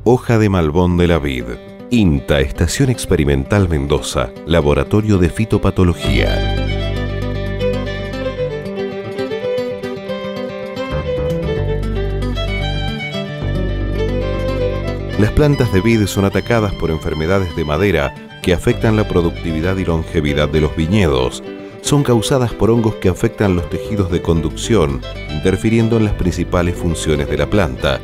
Hoja de malbón de la vid. INTA, Estación Experimental Mendoza, Laboratorio de Fitopatología. Las plantas de vid son atacadas por enfermedades de madera que afectan la productividad y longevidad de los viñedos. Son causadas por hongos que afectan los tejidos de conducción, interfiriendo en las principales funciones de la planta.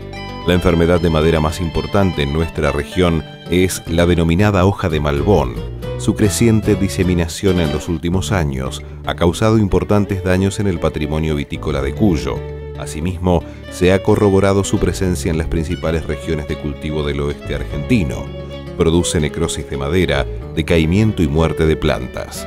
La enfermedad de madera más importante en nuestra región es la denominada hoja de malbón. Su creciente diseminación en los últimos años ha causado importantes daños en el patrimonio vitícola de Cuyo. Asimismo, se ha corroborado su presencia en las principales regiones de cultivo del oeste argentino. Produce necrosis de madera, decaimiento y muerte de plantas.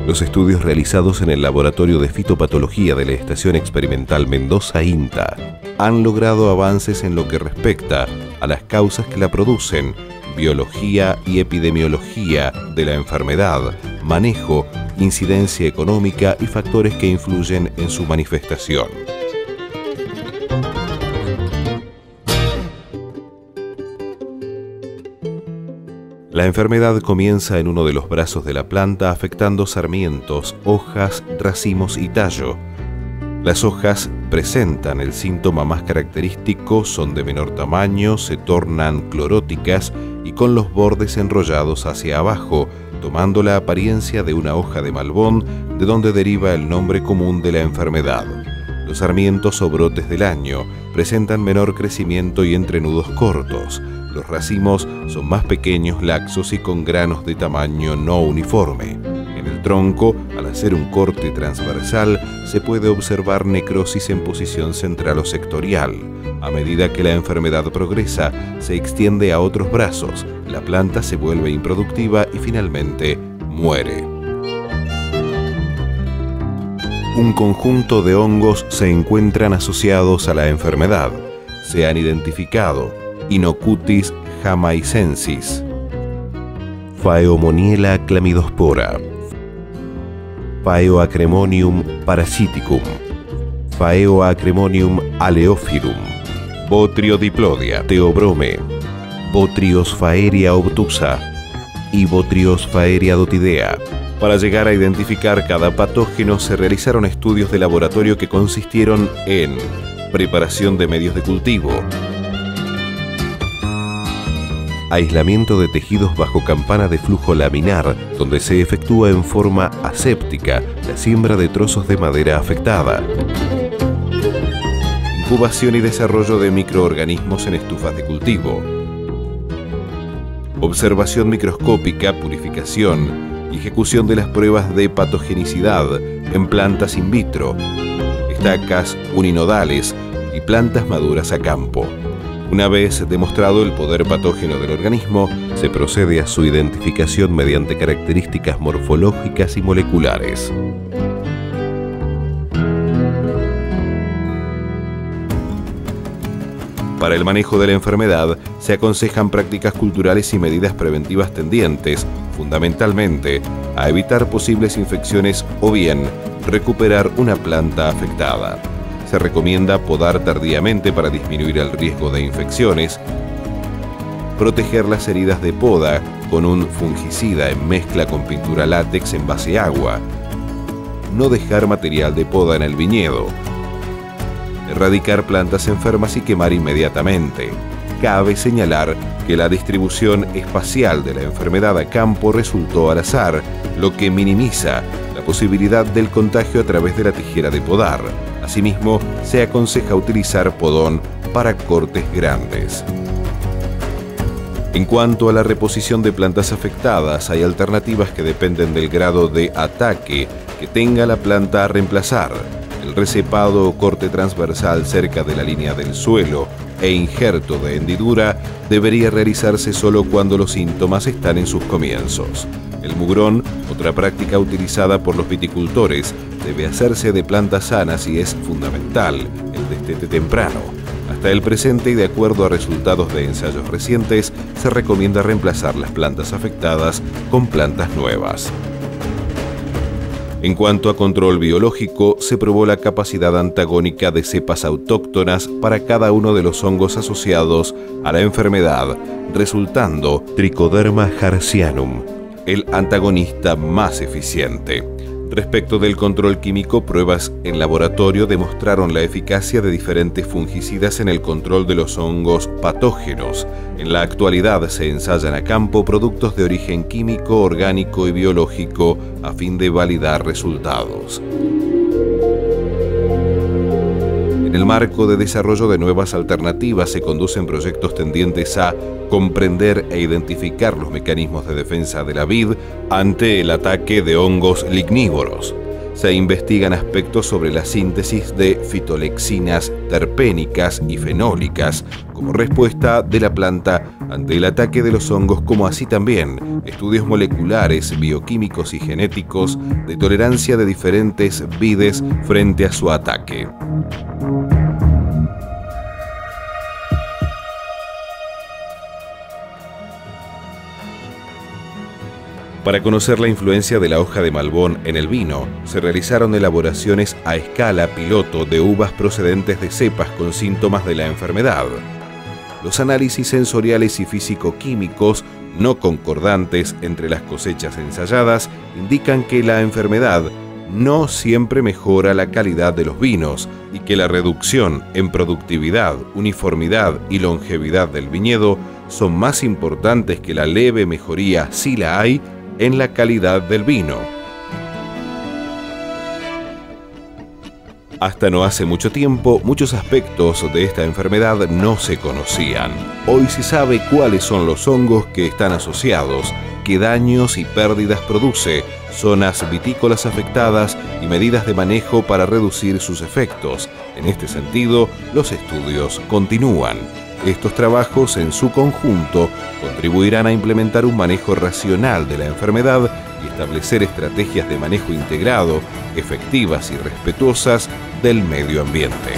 Los estudios realizados en el Laboratorio de Fitopatología de la Estación Experimental Mendoza INTA han logrado avances en lo que respecta a las causas que la producen, biología y epidemiología de la enfermedad, manejo, incidencia económica y factores que influyen en su manifestación. La enfermedad comienza en uno de los brazos de la planta afectando sarmientos, hojas, racimos y tallo. Las hojas presentan el síntoma más característico, son de menor tamaño, se tornan cloróticas y con los bordes enrollados hacia abajo, tomando la apariencia de una hoja de malbón, de donde deriva el nombre común de la enfermedad. Los sarmientos o brotes del año presentan menor crecimiento y entrenudos cortos. Los racimos son más pequeños, laxos y con granos de tamaño no uniforme. En el tronco, al hacer un corte transversal, se puede observar necrosis en posición central o sectorial. A medida que la enfermedad progresa, se extiende a otros brazos, la planta se vuelve improductiva y finalmente muere. Un conjunto de hongos se encuentran asociados a la enfermedad. Se han identificado Inocutis jamaicensis, Phaeomoniella clamidospora, Phaeoacremonium parasiticum, Phaeoacremonium aleophyrum, Botryodiplodia theobrome, Botryosphaeria obtusa y Botryosphaeria dotidea. Para llegar a identificar cada patógeno se realizaron estudios de laboratorio que consistieron en preparación de medios de cultivo, aislamiento de tejidos bajo campana de flujo laminar, donde se efectúa en forma aséptica la siembra de trozos de madera afectada, incubación y desarrollo de microorganismos en estufas de cultivo, observación microscópica, purificación y ejecución de las pruebas de patogenicidad en plantas in vitro, estacas uninodales y plantas maduras a campo. Una vez demostrado el poder patógeno del organismo, se procede a su identificación mediante características morfológicas y moleculares. Para el manejo de la enfermedad, se aconsejan prácticas culturales y medidas preventivas tendientes, fundamentalmente, a evitar posibles infecciones o bien recuperar una planta afectada. Se recomienda podar tardíamente para disminuir el riesgo de infecciones, proteger las heridas de poda con un fungicida en mezcla con pintura látex en base agua, no dejar material de poda en el viñedo, erradicar plantas enfermas y quemar inmediatamente. Cabe señalar que la distribución espacial de la enfermedad a campo resultó al azar, lo que minimiza la posibilidad del contagio a través de la tijera de podar. Asimismo, se aconseja utilizar podón para cortes grandes. En cuanto a la reposición de plantas afectadas, hay alternativas que dependen del grado de ataque que tenga la planta a reemplazar. El recepado o corte transversal cerca de la línea del suelo e injerto de hendidura debería realizarse solo cuando los síntomas están en sus comienzos. El mugrón, otra práctica utilizada por los viticultores, debe hacerse de plantas sanas y es fundamental el destete temprano. Hasta el presente y de acuerdo a resultados de ensayos recientes, se recomienda reemplazar las plantas afectadas con plantas nuevas. En cuanto a control biológico, se probó la capacidad antagónica de cepas autóctonas para cada uno de los hongos asociados a la enfermedad, resultando Trichoderma herrzianum, el antagonista más eficiente. Respecto del control químico, pruebas en laboratorio demostraron la eficacia de diferentes fungicidas en el control de los hongos patógenos. En la actualidad se ensayan a campo productos de origen químico, orgánico y biológico a fin de validar resultados. En el marco de desarrollo de nuevas alternativas se conducen proyectos tendientes a comprender e identificar los mecanismos de defensa de la vid ante el ataque de hongos lignívoros. Se investigan aspectos sobre la síntesis de fitolexinas terpénicas y fenólicas como respuesta de la planta ante el ataque de los hongos, como así también estudios moleculares, bioquímicos y genéticos de tolerancia de diferentes vides frente a su ataque. Para conocer la influencia de la hoja de malbón en el vino, se realizaron elaboraciones a escala piloto de uvas procedentes de cepas con síntomas de la enfermedad. Los análisis sensoriales y físico-químicos no concordantes entre las cosechas ensayadas indican que la enfermedad no siempre mejora la calidad de los vinos y que la reducción en productividad, uniformidad y longevidad del viñedo son más importantes que la leve mejoría, si la hay, en la calidad del vino. Hasta no hace mucho tiempo, muchos aspectos de esta enfermedad no se conocían. Hoy se sabe cuáles son los hongos que están asociados, qué daños y pérdidas produce, zonas vitícolas afectadas y medidas de manejo para reducir sus efectos. En este sentido, los estudios continúan. Estos trabajos, en su conjunto, contribuirán a implementar un manejo racional de la enfermedad y establecer estrategias de manejo integrado, efectivas y respetuosas del medio ambiente.